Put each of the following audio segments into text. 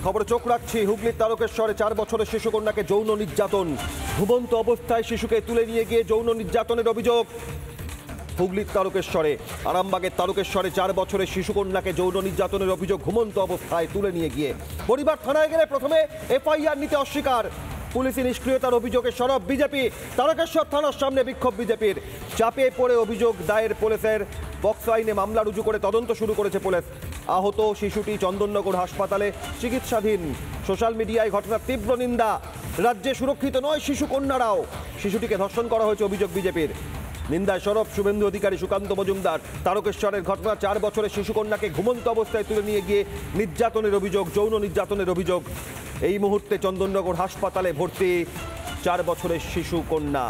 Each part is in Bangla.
খবরে চোখ রাখছি। হুগলির তারকেশ্বরে 4 বছরের শিশুকন্যাকে যৌন নির্যাতন, ঘুমন্ত অবস্থায় শিশুকে তুলে নিয়ে গিয়ে যৌন নির্যাতনের অভিযোগ। হুগলির তারকেশ্বরে, আরামবাগের তারকেশ্বরে 4 বছরের শিশুকন্যাকে যৌন নির্যাতনের অভিযোগ, ঘুমন্ত অবস্থায় তুলে নিয়ে গিয়ে পরিবার থানায় গেলে প্রথমে এফআইআর নিতে অস্বীকার। পুলিশি নিষ্ক্রিয়তার অভিযোগে সরব বিজেপি। তারকেশ্বর থানার সামনে বিক্ষোভ বিজেপির। চাপে পড়ে অভিযোগ দায়ের পুলিশের। পক্সো আইনে মামলা রুজু করে তদন্ত শুরু করেছে পুলিশ। আহত শিশুটি চন্দননগর হাসপাতালে চিকিৎসাধীন। সোশ্যাল মিডিয়ায় ঘটনার তীব্র নিন্দা। রাজ্যে সুরক্ষিত নয় শিশুকন্যারাও। শিশুটিকে ধর্ষণ করা হয়েছে অভিযোগ বিজেপির। নিন্দায় সরব শুভেন্দু অধিকারী, সুকান্ত মজুমদার। তারকেশ্বরের ঘটনা, 4 বছরের শিশুকন্যাকে ঘুমন্ত অবস্থায় তুলে নিয়ে গিয়ে নির্যাতনের অভিযোগ, যৌন নির্যাতনের অভিযোগ। এই মুহূর্তে চন্দননগর হাসপাতালে ভর্তি 4 বছরের শিশুকন্যা।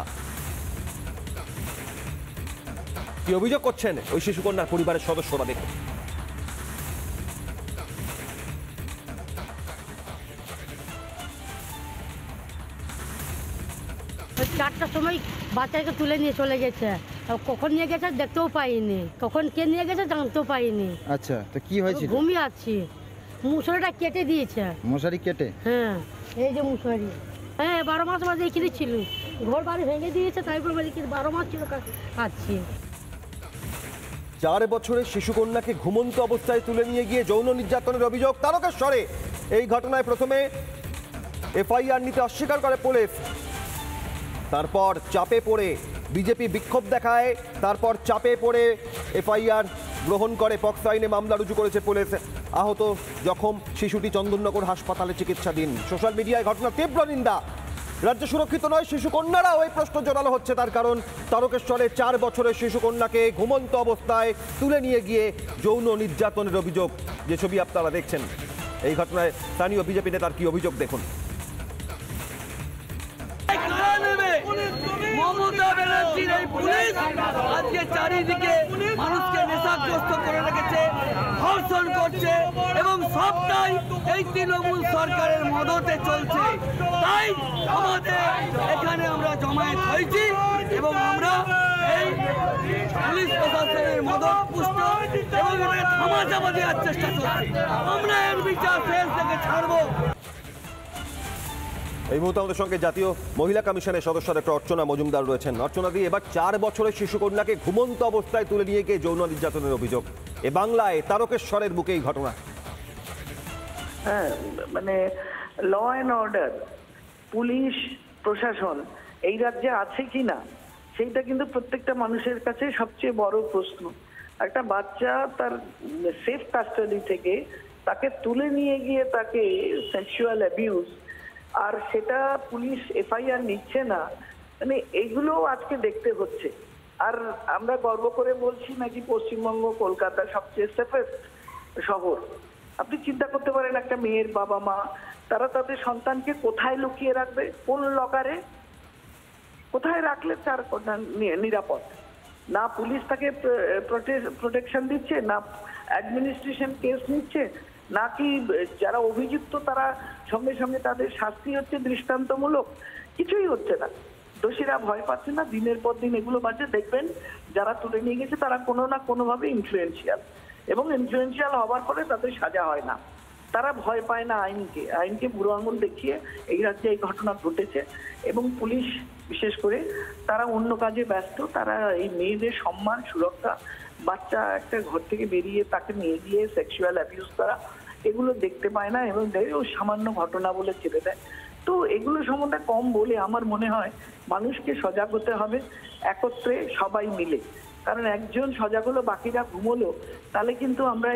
কি অভিযোগ করছেন ওই শিশুকন্যার পরিবারের সদস্যরা, দেখুন। 4টার সময় বাচ্চাকে তুলে নিয়ে চলে গেছে। কখন নিয়ে গেছে দেখতেও পাইনি, কখন কে নিয়ে গেছে জানতেও পাইনি। আচ্ছা, তো কি হয়েছিল? ঘুমিয়ে আছি, মশারিটা কেটে দিয়েছে। মশারি কেটে? হ্যাঁ, এই যে মশারি। হ্যাঁ, 12 মাস বাদে এখানে ছিল, ঘর বাড়ি ভেঙে দিয়েছে, তারপর বলি কি 12 মাস ছিল আছি। 4 বছরের শিশুকন্যাকে ঘুমন্ত অবস্থায় তুলে নিয়ে গিয়ে যৌন নির্যাতনের অভিযোগ তারকেশ্বরে। এই ঘটনায় প্রথমে এফআইআর নিতে অস্বীকার করে পুলিশ। তারপর চাপে পড়ে বিজেপি বিক্ষোভ দেখায়। তারপর চাপে পড়ে এফআইআর গ্রহণ করে। পক্সো আইনে মামলা রুজু করেছে পুলিশ। আহত জখম শিশুটি চন্দননগর হাসপাতালে চিকিৎসাধীন। সোশ্যাল মিডিয়ায় ঘটনার তীব্র নিন্দা। রাজ্য সুরক্ষিত নয় শিশুকন্যারাও, এই প্রশ্ন জোরালো হচ্ছে। তার কারণ, তারকেশ্বরে 4 বছরের শিশুকন্যাকে ঘুমন্ত অবস্থায় তুলে নিয়ে গিয়ে যৌন নির্যাতনের অভিযোগ। যে ছবি আপনারা দেখছেন, এই ঘটনায় স্থানীয় বিজেপি নেতার কি অভিযোগ দেখুন। মমতা ব্যানার্জির এই পুলিশ আজকে চারিদিকে মানুষকে নেশাগ্রস্ত করে রেখেছে, ধর্ষণ করছে এবং সবটাই এই তৃণমূল সরকারের মদতে চলছে। তাই আমাদের এখানে আমরা জমায়েত হয়েছি এবং আমরা এই পুলিশ প্রশাসনের মদত পুষ্ট এবং থামাচাপা দেওয়ার চেষ্টা করছি। আমরা এর বিচার শেষ থেকে ছাড়বো। এই মুহূর্তে আমাদের সঙ্গে জাতীয় মহিলা কমিশনের সদস্য ডক্টর অর্চনা মজুমদার রয়েছেন। অর্চনা দি, এবার 4 বছরের শিশুকন্যাকে ঘুমন্ত অবস্থায় তুলে নিয়ে গিয়ে যৌন নির্যাতনের অভিযোগ। এ বাংলায় তারকেশ্বরের বুকে এই ঘটনা। হ্যাঁ, মানে ল অ্যান্ড অর্ডার, পুলিশ প্রশাসন এই রাজ্যে আছে কি না সেইটা কিন্তু প্রত্যেকটা মানুষের কাছে সবচেয়ে বড় প্রশ্ন। একটা বাচ্চা তার সেফ কাস্টাডি থেকে তাকে তুলে নিয়ে গিয়ে তাকে সেক্সুয়াল অ্যাবিউজ, আর সেটা পুলিশ এফআইআর নিচ্ছে না, মানে এগুলো আজকে দেখতে হচ্ছে। আর আমরা গর্ব করে বলছি নাকি পশ্চিমবঙ্গ, কলকাতা সবচেয়ে সেফেস্ট শহর। আপনি চিন্তা করতে পারেন, একটা মেয়ের বাবা মা তারা তাদের সন্তানকে কোথায় লুকিয়ে রাখবে, কোন লকারে, কোথায় রাখলে তার নিরাপদ? না পুলিশ তাকে প্রোটেকশন দিচ্ছে, না অ্যাডমিনিস্ট্রেশন কেস নিচ্ছে, নাকি যারা অভিযুক্ত তারা সঙ্গে সঙ্গে তাদের শাস্তি হচ্ছে দৃষ্টান্তমূলক, কিছুই হচ্ছে না। দোষীরা ভয় পাচ্ছে না, দিনের পর দিন এগুলো বাজে। দেখবেন যারা তুলে নিয়ে গেছে তারা কোনো না কোনোভাবে ইনফ্লুয়েন্সিয়াল, এবং ইনফ্লুয়েন্সিয়াল হওয়ার পরে তাদের সাজা হয় না। তারা ভয় পায় না আইনকে বুড়ো আঙুল দেখিয়ে এই রাজ্যে এই ঘটনা ঘটেছে। এবং পুলিশ বিশেষ করে তারা অন্য কাজে ব্যস্ত। তারা এই মেয়েদের সম্মান, সুরক্ষা, বাচ্চা একটা ঘর থেকে বেরিয়ে তাকে নিয়ে গিয়ে সেক্সুয়াল অ্যাবিউজ করা, এগুলো দেখতে পায় না এবং ও সামান্য ঘটনা বলে ছেড়ে দেয়। তো এগুলো সম্বন্ধে কম বলে আমার মনে হয় মানুষকে সজাগ হতে হবে একত্রে সবাই মিলে। কারণ একজন সজাগ হলো, বাকিরা ঘুমোলো, তাহলে কিন্তু আমরা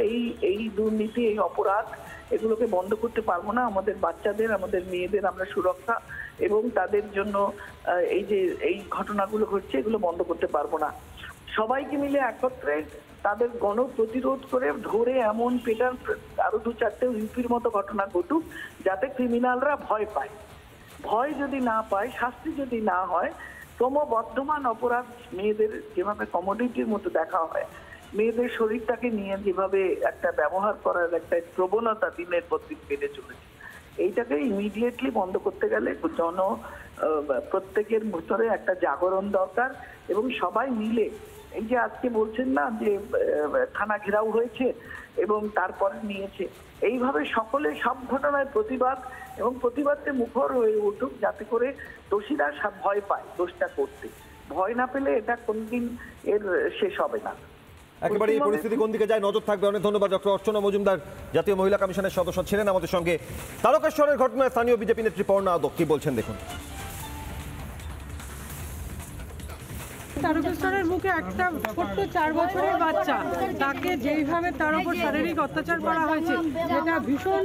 এই দুর্নীতি, এই অপরাধ এগুলোকে বন্ধ করতে পারবো না। আমাদের বাচ্চাদের, আমাদের মেয়েদের আমরা সুরক্ষা এবং তাদের জন্য এই ঘটনাগুলো ঘটছে এগুলো বন্ধ করতে পারবো না। সবাইকে মিলে একত্রে তাদের গণপ্রতিরোধ করে ধরে এমন পেটার আরো 2-4টে ইউপির মতো ঘটনা ঘটুক, যাতে ক্রিমিনালরা ভয় পায়। ভয় যদি না পায়, শাস্তি যদি না হয়, ক্রমবর্ধমান অপরাধ, মেয়েদের যেভাবে কমোডিটির মতো দেখা হয়, মেয়েদের শরীরটাকে নিয়ে যেভাবে একটা ব্যবহার করার একটা প্রবণতা দিনের পর দিন বেড়ে চলেছে, এইটাকে ইমিডিয়েটলি বন্ধ করতে গেলে প্রত্যেকের ভিতরে একটা জাগরণ দরকার এবং সবাই মিলে এই যে আজকে বলছেন না যে থানা ঘেরাও হয়েছে এবং তারপরে নিয়েছে, এইভাবে সকলে সব ঘটনায় প্রতিবাদ এবং প্রতিবাদে মুখর হয়ে উঠুক, যাতে করে দোষীরা ভয় পায় দোষটা করতে। ভয় না পেলে এটা কোনদিন এর শেষ হবে না। একেবারে এই পরিস্থিতি কোন দিকে যায় নজর থাকবে। অনেক ধন্যবাদ ডক্টর অর্চনা মজুমদার, জাতীয় মহিলা কমিশনের সদস্য ছিলেন আমাদের সঙ্গে। তারকেশ্বরের ঘটনায় স্থানীয় বিজেপি নেত্রী পর্ণা আদক কি বলছেন দেখুন। তারকেশ্বরের মুখে একটা ছোট্ট 4 বছরের বাচ্চা, তাকে যেইভাবে তার উপর শারীরিক অত্যাচার করা হয়েছে, যেটা ভীষণ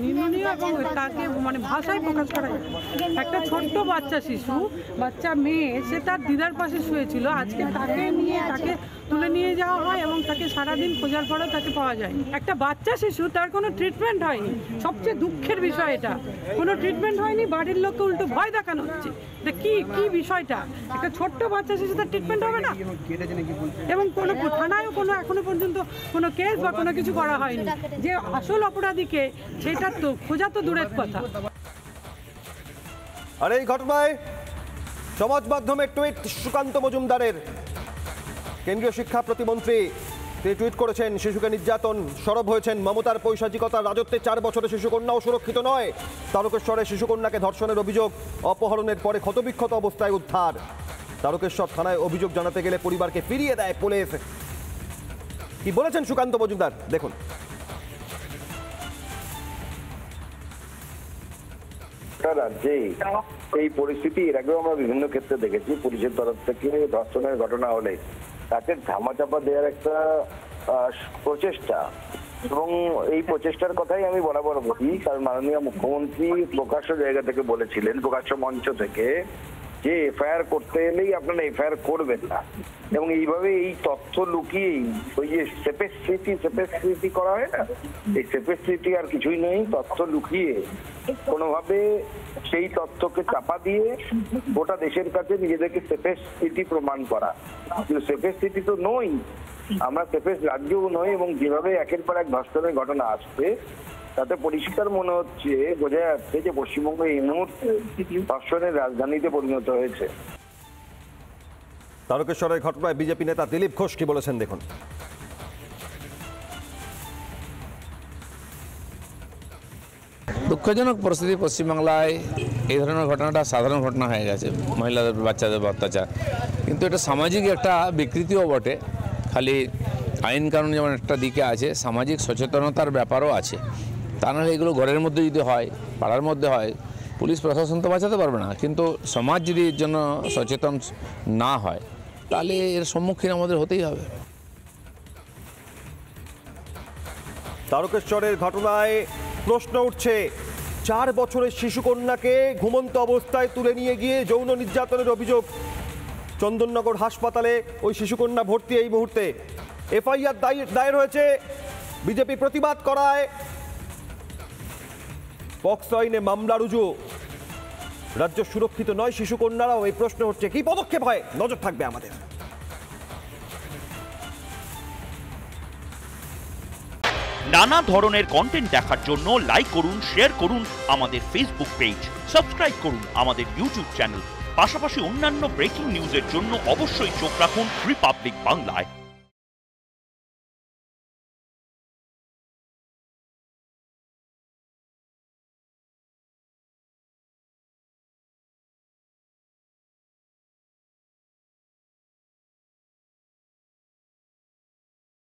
নিন্দনীয় এবং তাকে ভাষায় প্রকাশ করা যায়। একটা ছোট্ট বাচ্চা শিশু, বাচ্চা মেয়ে, সে তার দিদার পাশে শুয়েছিল, আজকে তাকে তুলে নিয়ে যাওয়া হয় এবং তাকে সারাদিন খোঁজার পরেও তাকে পাওয়া যায়। একটা বাচ্চা শিশু, তার কোনো ট্রিটমেন্ট হয়নি। সবচেয়ে দুঃখের বিষয় এটা, কোনো ট্রিটমেন্ট হয়নি, বাড়ির লোককে উল্টো ভয় দেখানো হচ্ছে। কি বিষয়টা, একটা ছোট্ট বাচ্চা শিশু, তার ট্রিটমেন্ট হবে না এবং কোনো থানায়ও এখনো পর্যন্ত কোনো কেস বা কোনো কিছু করা হয়নি। যে আসল অপরাধীকে সেটা তো খোঁজা তো দূরের কথা। আর এই ঘটনায় সমাজ মাধ্যমে টুইট সুকান্ত মজুমদারের। কেন্দ্রীয় শিক্ষা প্রতিমন্ত্রী তিনি টুইট করেছেন, শিশুকে নির্যাতন, সরব হয়েছেন মমতার পৈশাচিকতার রাজত্বে 4 বছরের শিশুকন্যাও সুরক্ষিত নয়। তারকেশ্বরে শিশুকন্যাকে ধর্ষণের অভিযোগ, অপহরণের পরে ক্ষতবিক্ষত অবস্থায় উদ্ধার। তারকেশ্বর থানায় অভিযোগ জানাতে গেলে পরিবারকে ফিরিয়ে দেয় পুলিশ। কি বলেছেন সুকান্ত মজুমদার দেখুন। রাজ্যে এই পরিস্থিতি এর আগেও আমরা বিভিন্ন ক্ষেত্রে দেখেছি। পুলিশের তরফ থেকে ধর্ষণের ঘটনা হলে তাকে ধামাচাপা দেওয়ার একটা প্রচেষ্টা, এবং এই প্রচেষ্টার কথাই আমি বরাবর বলি। কারণ মাননীয় মুখ্যমন্ত্রী প্রকাশ্য জায়গা থেকে বলেছিলেন, প্রকাশ্য মঞ্চ থেকে, যে এফআইআর করতে এলেই আপনারা এফআইআর করবেন না। এবং এইভাবে এই তথ্য লুকিয়েই ওই যে সেপেস্ট্রিটি করা হয় না, এই সেপেস্ট্রিটি আর কিছুই নেই, তথ্য লুকিয়ে কোনোভাবে সেই তথ্যকে চাপা দিয়ে গোটা দেশের কাছে নিজেদেরকে সেপেস্ট্রিটি প্রমাণ করা। কিন্তু সেপেস্ট্রিটি তো নই, আমরা সেপেস্ট রাজ্যও নই। এবং যেভাবে একের পর এক ধর্ষণের ঘটনা আসছে, তাতে পরিষ্কার মনে হচ্ছে, বোঝা যাচ্ছে যে পশ্চিমবঙ্গ এই মুহূর্তে ধর্ষণের রাজধানীতে পরিণত হয়েছে। তারকেশ্বরের ঘটনায় বিজেপি নেতা দিলীপ ঘোষ কি বলেছেন দেখুন। দুঃখজনক পরিস্থিতি পশ্চিমবাংলায়। এই ধরনের ঘটনাটা সাধারণ ঘটনা হয়ে গেছে, মহিলাদের বাচ্চাদের অত্যাচার। কিন্তু এটা সামাজিক একটা বিকৃতিও বটে। খালি আইন কানুন যেমন একটা দিকে আছে, সামাজিক সচেতনতার ব্যাপারও আছে। তা নাহলে এগুলো ঘরের মধ্যে যদি হয়, পাড়ার মধ্যে হয়, পুলিশ প্রশাসন তো বাঁচাতে পারবে না। কিন্তু সমাজ যদি এর জন্য সচেতন না হয়, তাহলে এর সম্মুখীন আমাদের হতেই হবে। তারকেশ্বরের ঘটনায় প্রশ্ন উঠছে, 4 বছরের শিশুকন্যাকে ঘুমন্ত অবস্থায় তুলে নিয়ে গিয়ে যৌন নির্যাতনের অভিযোগ। চন্দননগর হাসপাতালে ওই শিশুকন্যা ভর্তি এই মুহূর্তে। এফআইআর দায়ের হয়েছে। বিজেপি প্রতিবাদ করায় পক্সো আইনে মামলা রুজু। রাজ্য সুরক্ষিত নয় শিশুকন্যারাও, এই প্রশ্ন হচ্ছে কি পদক্ষেপ হয়, নজর থাকবে আমাদের। নানা ধরনের কন্টেন্ট দেখার জন্য লাইক করুন, শেয়ার করুন আমাদের ফেসবুক পেজ, সাবস্ক্রাইব করুন আমাদের ইউটিউব চ্যানেল। পাশাপাশি অন্যান্য ব্রেকিং নিউজের জন্য অবশ্যই চোখ রাখুন রিপাবলিক বাংলায়।